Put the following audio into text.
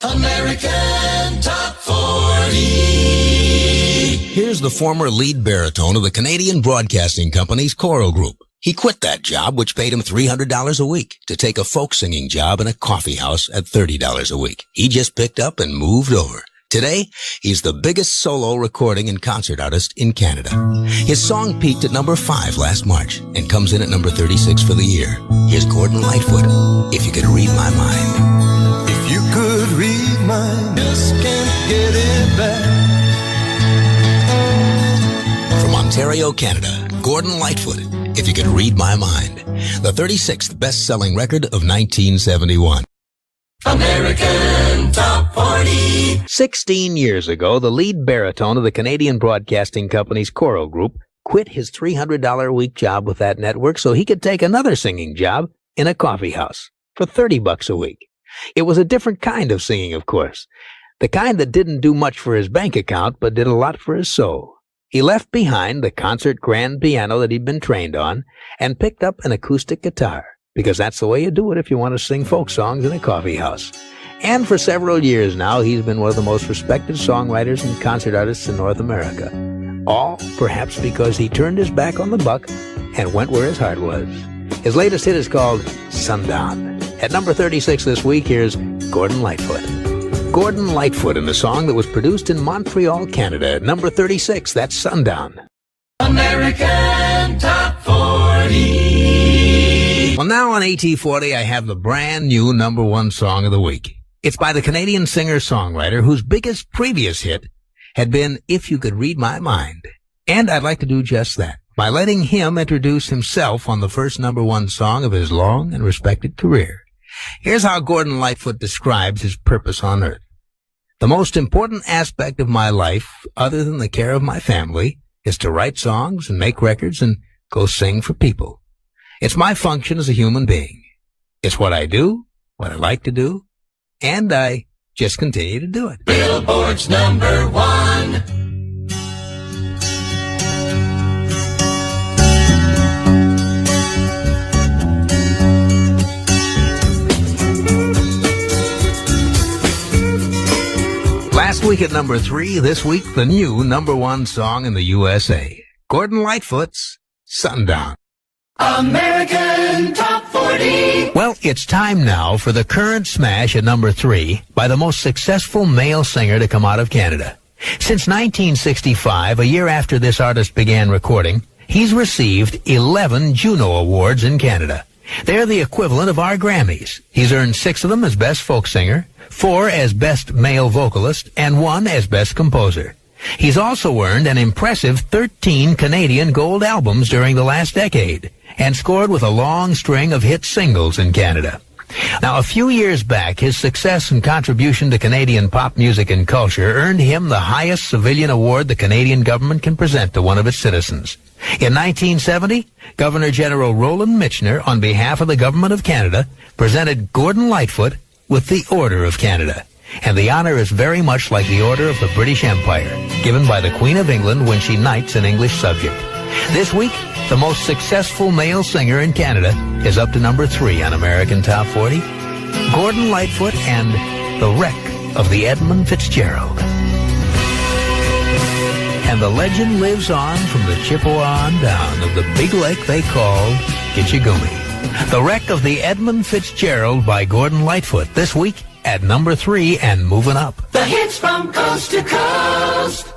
American Top 40. Here's the former lead baritone of the Canadian Broadcasting Company's choral group. He quit that job, which paid him $300 a week, to take a folk singing job in a coffee house at $30 a week. He just picked up and moved over. Today, he's the biggest solo recording and concert artist in Canada. His song peaked at number 5 last March and comes in at number 36 for the year. Here's Gordon Lightfoot, If You Could Read My Mind. If you could read mine, just can't get it back. From Ontario, Canada, Gordon Lightfoot, If You Could Read My Mind, the 36th best-selling record of 1971. American Top 40. 16 years ago, the lead baritone of the Canadian Broadcasting Company's choral group quit his $300 a week job with that network so he could take another singing job in a coffee house for $30 a week. It was a different kind of singing, of course. The kind that didn't do much for his bank account, but did a lot for his soul. He left behind the concert grand piano that he'd been trained on and picked up an acoustic guitar, because that's the way you do it if you want to sing folk songs in a coffee house. And for several years now, he's been one of the most respected songwriters and concert artists in North America. All perhaps because he turned his back on the buck and went where his heart was. His latest hit is called Sundown. At number 36 this week, here's Gordon Lightfoot. Gordon Lightfoot in the song that was produced in Montreal, Canada. At number 36, that's Sundown. American Top 40. Well, now on AT40, I have the brand new number 1 song of the week. It's by the Canadian singer-songwriter whose biggest previous hit had been If You Could Read My Mind. And I'd like to do just that by letting him introduce himself on the first number 1 song of his long and respected career. Here's how Gordon Lightfoot describes his purpose on earth. The most important aspect of my life, other than the care of my family, is to write songs and make records and go sing for people. It's my function as a human being. It's what I do, what I like to do, and I just continue to do it. Billboard's number 1. Last week at number 3, this week the new number 1 song in the USA. Gordon Lightfoot's Sundown. American Top 40. Well, it's time now for the current smash at number 3 by the most successful male singer to come out of Canada. Since 1965, a year after this artist began recording, he's received 11 Juno Awards in Canada. They're the equivalent of our Grammys. He's earned 6 of them as Best Folk Singer, 4 as Best Male Vocalist, and 1 as Best Composer. He's also earned an impressive 13 Canadian gold albums during the last decade, and scored with a long string of hit singles in Canada. Now, a few years back, his success and contribution to Canadian pop music and culture earned him the highest civilian award the Canadian government can present to one of its citizens. In 1970, Governor General Roland Michener, on behalf of the Government of Canada, presented Gordon Lightfoot with the Order of Canada. And the honor is very much like the Order of the British Empire, given by the Queen of England when she knights an English subject. This week, the most successful male singer in Canada is up to number 3 on American Top 40, Gordon Lightfoot and The Wreck of the Edmund Fitzgerald. And the legend lives on from the Chippewa on down of the big lake they called Gitchagumi. The Wreck of the Edmund Fitzgerald by Gordon Lightfoot this week at number 3 and moving up. The hits from coast to coast.